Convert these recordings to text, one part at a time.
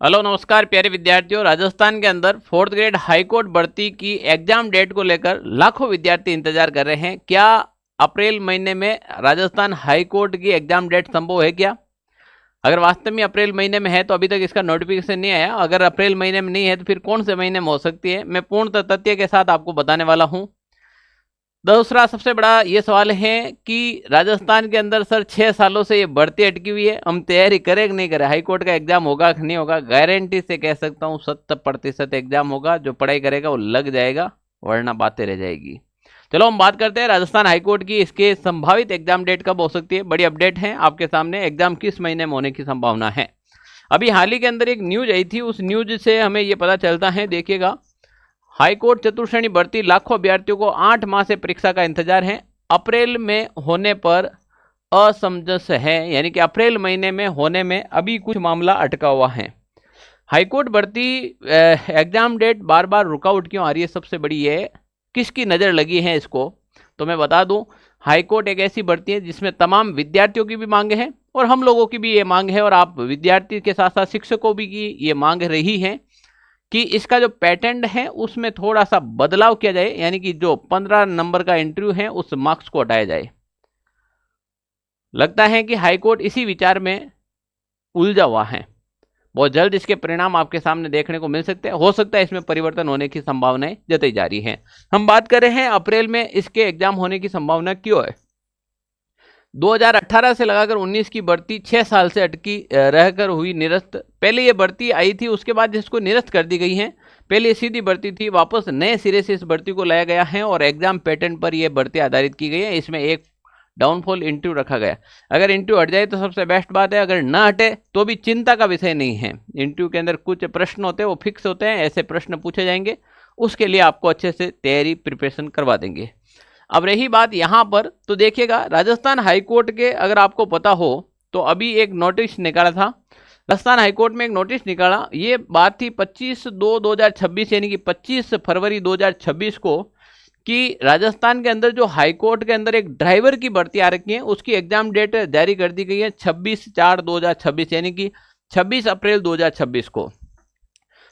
Hello नमस्कार प्यारे विद्यार्थियों। राजस्थान के अंदर 4th ग्रेड हाई कोर्ट भर्ती की एग्जाम डेट को लेकर लाखों विद्यार्थी इंतजार कर रहे हैं। क्या अप्रैल महीने में राजस्थान हाई कोर्ट की एग्जाम डेट संभव है क्या? अगर वास्तव में अप्रैल महीने में है तो अभी तक इसका नोटिफिकेशन नहीं आया। अगर अप्रैल महीने में नहीं है तो फिर कौन से महीने में हो सकती है, मैं पूर्ण तथ्य के साथ आपको बताने वाला हूँ। दूसरा सबसे बड़ा ये सवाल है कि राजस्थान के अंदर सर 6 सालों से ये भर्ती अटकी हुई है, हम तैयारी करें कि नहीं करें? हाई कोर्ट का एग्जाम होगा कि नहीं होगा? गारंटी से कह सकता हूँ 70% एग्जाम होगा। जो पढ़ाई करेगा वो लग जाएगा, वरना बातें रह जाएगी। चलो हम बात करते हैं राजस्थान हाईकोर्ट की। इसके संभावित एग्जाम डेट कब हो सकती है। बड़ी अपडेट है आपके सामने। एग्जाम किस महीने में होने की संभावना है। अभी हाल ही के अंदर एक न्यूज आई थी, उस न्यूज से हमें ये पता चलता है। देखिएगा, हाईकोर्ट चतुर्श्रेणी भर्ती लाखों अभ्यर्थियों को 8 माह से परीक्षा का इंतजार है। अप्रैल में होने पर असमंजस है, यानी कि अप्रैल महीने में होने में अभी कुछ मामला अटका हुआ है। हाईकोर्ट भर्ती एग्जाम डेट बार बार रुकावट क्यों आ रही है? सबसे बड़ी ये किसकी नज़र लगी है इसको, तो मैं बता दूं, हाईकोर्ट एक ऐसी भर्ती है जिसमें तमाम विद्यार्थियों की भी मांग है और हम लोगों की भी ये मांग है, और आप विद्यार्थी के साथ साथ शिक्षकों भी की ये मांग रही है कि इसका जो पैटर्न है उसमें थोड़ा सा बदलाव किया जाए, यानी कि जो 15 नंबर का इंटरव्यू है उस मार्क्स को हटाया जाए। लगता है कि हाईकोर्ट इसी विचार में उलझा हुआ है। बहुत जल्द इसके परिणाम आपके सामने देखने को मिल सकते हैं। हो सकता है इसमें परिवर्तन होने की संभावनाएं जताई जा रही हैं। हम बात कर रहे हैं अप्रैल में इसके एग्जाम होने की संभावना क्यों है। 2018 से लगाकर 19 की भर्ती 6 साल से अटकी रहकर हुई निरस्त। पहले ये भर्ती आई थी, उसके बाद इसको निरस्त कर दी गई है। पहले ये सीधी भर्ती थी, वापस नए सिरे से इस भर्ती को लाया गया है और एग्जाम पैटर्न पर यह भर्ती आधारित की गई है। इसमें एक डाउनफॉल इंटरव्यू रखा गया। अगर इंटरव्यू हट जाए तो सबसे बेस्ट बात है, अगर ना हटे तो भी चिंता का विषय नहीं है। इंटरव्यू के अंदर कुछ प्रश्न होते हैं वो फिक्स होते हैं, ऐसे प्रश्न पूछे जाएंगे, उसके लिए आपको अच्छे से तैयारी प्रिपरेशन करवा देंगे। अब रही बात यहाँ पर, तो देखिएगा, राजस्थान हाईकोर्ट के अगर आपको पता हो तो अभी एक नोटिस निकाला था। राजस्थान हाईकोर्ट में एक नोटिस निकाला, ये बात थी 25/2/2026 यानी कि 25 फरवरी 2026 को, कि राजस्थान के अंदर जो हाईकोर्ट के अंदर एक ड्राइवर की भर्ती आ रखी है उसकी एग्जाम डेट जारी कर दी गई है 26/4/2026 यानी कि 26 अप्रैल 2026 को।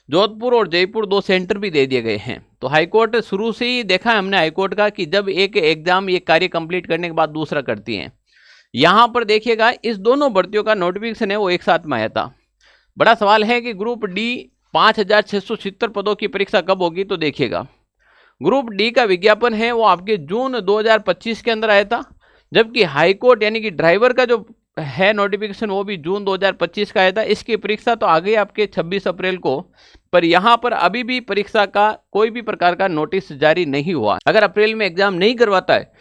जोधपुर और जयपुर 2 सेंटर भी दे दिए गए हैं। तो हाईकोर्ट शुरू से ही देखा है हमने हाईकोर्ट का कि जब एक एग्जाम ये कार्य कंप्लीट करने के बाद दूसरा करती हैं। यहां पर देखिएगा, इस दोनों भर्तियों का नोटिफिकेशन है वो एक साथ में आया था। बड़ा सवाल है कि ग्रुप डी 5670 पदों की परीक्षा कब होगी। तो देखिएगा, ग्रुप डी का विज्ञापन है वो आपके जून 2025 के अंदर आया था, जबकि हाईकोर्ट यानी कि ड्राइवर का जो है नोटिफिकेशन वो भी जून 2025 का आया था। इसकी परीक्षा तो आ गई आपके 26 अप्रैल को, पर यहाँ पर अभी भी परीक्षा का कोई भी प्रकार का नोटिस जारी नहीं हुआ। अगर अप्रैल में एग्जाम नहीं करवाता है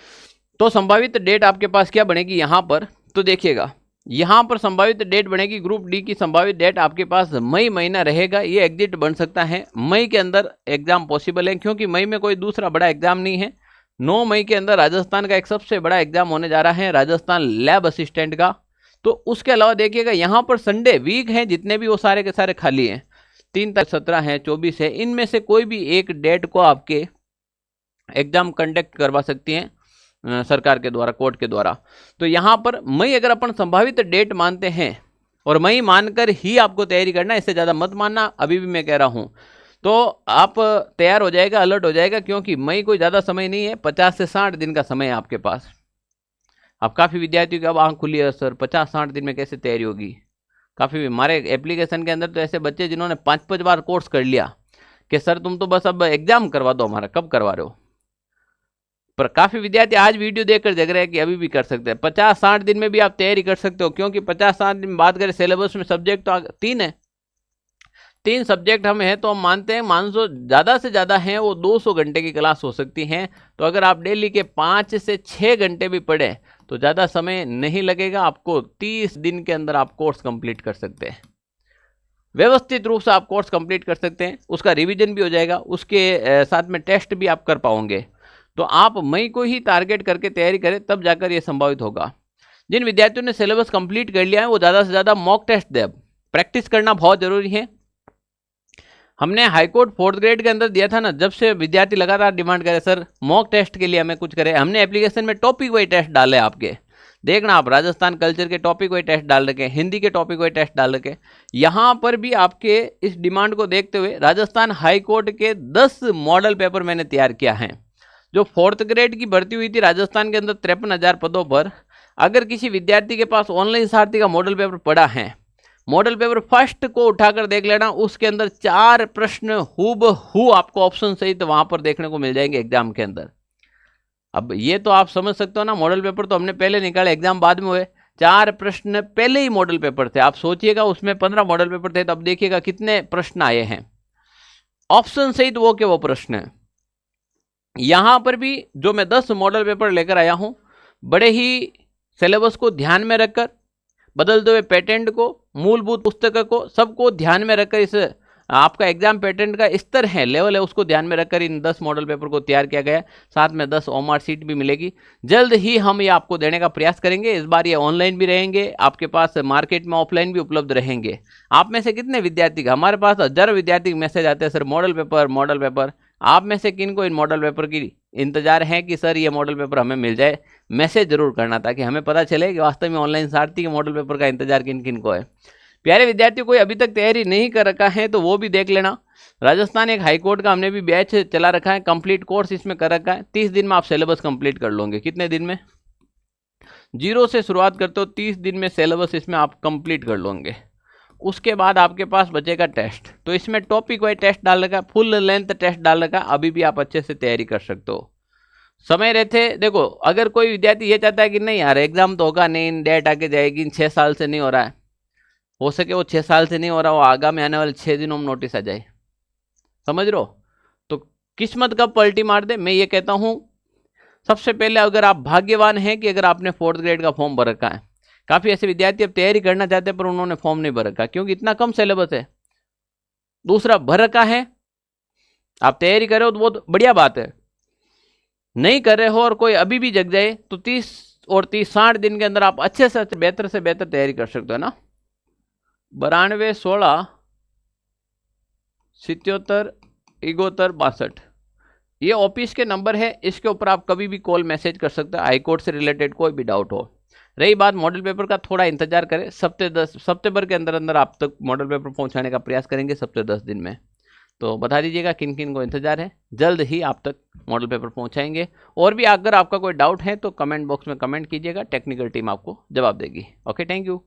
तो संभावित डेट आपके पास क्या बनेगी यहाँ पर, तो देखिएगा, यहाँ पर संभावित डेट बनेगी ग्रुप डी की संभावित डेट आपके पास मई महीना रहेगा। ये एग्जिट बन सकता है, मई के अंदर एग्जाम पॉसिबल है, क्योंकि मई में कोई दूसरा बड़ा एग्जाम नहीं है। 9 मई के अंदर राजस्थान का एक सबसे बड़ा एग्जाम होने जा रहा है, राजस्थान लैब असिस्टेंट का। तो उसके अलावा देखिएगा, यहाँ पर संडे वीक हैं जितने भी, वो सारे के सारे खाली हैं। 3 तारीख 17 है, 24 है, इनमें से कोई भी एक डेट को आपके एग्जाम कंडक्ट करवा सकती हैं सरकार के द्वारा, कोर्ट के द्वारा। तो यहाँ पर मई अगर अपन संभावित डेट मानते हैं, और मई मानकर ही आपको तैयारी करना, इससे ज़्यादा मत मानना, अभी भी मैं कह रहा हूँ, तो आप तैयार हो जाएगा, अलर्ट हो जाएगा, क्योंकि मई कोई ज़्यादा समय नहीं है, 50 से 60 दिन का समय है आपके पास। अब काफ़ी विद्यार्थियों की अब आँख खुली है, सर 50-60 दिन में कैसे तैयारी होगी। काफ़ी हमारे एप्लीकेशन के अंदर तो ऐसे बच्चे जिन्होंने 5-5 बार कोर्स कर लिया कि सर तुम तो बस अब एग्जाम करवा दो हमारा, कब करवा रहे हो। पर काफ़ी विद्यार्थी आज वीडियो देखकर जग रहे हैं कि अभी भी कर सकते हैं। 50-60 दिन में भी आप तैयारी कर सकते हो, क्योंकि 50-60 दिन में बात करें सिलेबस में सब्जेक्ट तो 3 है, 3 सब्जेक्ट हम हैं, तो हम मानते हैं, मान लो ज़्यादा से ज़्यादा हैं वो 200 घंटे की क्लास हो सकती हैं। तो अगर आप डेली के 5 से 6 घंटे भी पढ़ें तो ज़्यादा समय नहीं लगेगा आपको। 30 दिन के अंदर आप कोर्स कंप्लीट कर सकते हैं, व्यवस्थित रूप से आप कोर्स कंप्लीट कर सकते हैं। उसका रिवीजन भी हो जाएगा, उसके साथ में टेस्ट भी आप कर पाओगे। तो आप मई को ही टारगेट करके तैयारी करें, तब जाकर ये संभावित होगा। जिन विद्यार्थियों ने सिलेबस कंप्लीट कर लिया है वो ज़्यादा से ज़्यादा मॉक टेस्ट दें। प्रैक्टिस करना बहुत ज़रूरी है। हमने हाईकोर्ट 4th ग्रेड के अंदर दिया था ना, जब से विद्यार्थी लगातार डिमांड करे सर मॉक टेस्ट के लिए हमें कुछ करे, हमने एप्लीकेशन में टॉपिक वाइज टेस्ट डाले आपके, देखना आप राजस्थान कल्चर के टॉपिक वाइज टेस्ट डाल रखे हैं, हिंदी के टॉपिक वाइज टेस्ट डाल रखे हैं। यहाँ पर भी आपके इस डिमांड को देखते हुए राजस्थान हाई कोर्ट के 10 मॉडल पेपर मैंने तैयार किया है। जो 4th ग्रेड की भर्ती हुई थी राजस्थान के अंदर 53,000 पदों पर, अगर किसी विद्यार्थी के पास ऑनलाइन सारथी का मॉडल पेपर पड़ा है, मॉडल पेपर फर्स्ट को उठाकर देख लेना, उसके अंदर 4 प्रश्न हूबहू आपको ऑप्शन सहित वहां पर देखने को मिल जाएंगे एग्जाम के अंदर। अब ये तो आप समझ सकते हो ना, मॉडल पेपर तो हमने पहले निकाले, एग्जाम बाद में हुए, 4 प्रश्न पहले ही मॉडल पेपर थे। आप सोचिएगा उसमें 15 मॉडल पेपर थे, तो अब देखिएगा कितने प्रश्न आए हैं ऑप्शन सहित, वो के वो प्रश्न है। यहां पर भी जो मैं 10 मॉडल पेपर लेकर आया हूं, बड़े ही सिलेबस को ध्यान में रखकर, बदलते हुए पैटर्न को, मूलभूत पुस्तकों को, सबको ध्यान में रखकर, इस आपका एग्जाम पैटर्न का स्तर है, लेवल है, उसको ध्यान में रखकर इन 10 मॉडल पेपर को तैयार किया गया। साथ में 10 ओमार सीट भी मिलेगी। जल्द ही हम ये आपको देने का प्रयास करेंगे। इस बार ये ऑनलाइन भी रहेंगे, आपके पास मार्केट में ऑफलाइन भी उपलब्ध रहेंगे। आप में से कितने विद्यार्थी का, हमारे पास हजारों विद्यार्थी मैसेज आते हैं, sir model paper model paper. आप में से किन को इन मॉडल पेपर की इंतजार है कि सर ये मॉडल पेपर हमें मिल जाए, मैसेज जरूर करना, ताकि हमें पता चले कि वास्तव में ऑनलाइन सारथी के मॉडल पेपर का इंतजार किन किन को है। प्यारे विद्यार्थियों, कोई अभी तक तैयारी नहीं कर रखा है तो वो भी देख लेना। राजस्थान एक हाईकोर्ट का हमने भी बैच चला रखा है, कंप्लीट कोर्स इसमें कर रखा है। 30 दिन में आप सिलेबस कंप्लीट कर लोगे। कितने दिन में? 0 से शुरुआत करते हो, 30 दिन में सिलेबस इसमें आप कंप्लीट कर लोगे। उसके बाद आपके पास बचेगा टेस्ट। तो इसमें टॉपिक वाइज टेस्ट डाल रखा है, फुल लेंथ टेस्ट डाल रखा है। अभी भी आप अच्छे से तैयारी कर सकते हो समय रहते। देखो, अगर कोई विद्यार्थी ये चाहता है कि नहीं यार एग्जाम तो होगा नहीं, डेट आगे जाएगी, 6 साल से नहीं हो रहा है, हो सके वो 6 साल से नहीं हो रहा, वो आगामी आने वाले 6 दिनों में नोटिस आ जाए, समझ लो, तो किस्मत कब पलटी मार दे। मैं ये कहता हूं, सबसे पहले अगर आप भाग्यवान हैं कि अगर आपने 4th ग्रेड का फॉर्म भर रखा है। काफी ऐसे विद्यार्थी अब तैयारी करना चाहते हैं पर उन्होंने फॉर्म नहीं भर रखा, क्योंकि इतना कम सिलेबस है। दूसरा, भर रखा है, आप तैयारी कर रहे हो तो बहुत बढ़िया बात है। नहीं कर रहे हो और कोई अभी भी जग जाए तो 30 और 60 दिन के अंदर आप अच्छे से बेहतर तैयारी कर सकते हो ना। 92 16 77 71 62 ये ऑफिस के नंबर है। इसके ऊपर आप कभी भी कॉल मैसेज कर सकते हो, हाईकोर्ट से रिलेटेड कोई भी डाउट हो। रही बात मॉडल पेपर का, थोड़ा इंतजार करें, हफ्ते भर के अंदर अंदर आप तक मॉडल पेपर पहुंचाने का प्रयास करेंगे, 10 दिन में। तो बता दीजिएगा किन किन को इंतजार है, जल्द ही आप तक मॉडल पेपर पहुंचाएंगे। और भी अगर आपका कोई डाउट है तो कमेंट बॉक्स में कमेंट कीजिएगा, टेक्निकल टीम आपको जवाब देगी। Okay, thank you.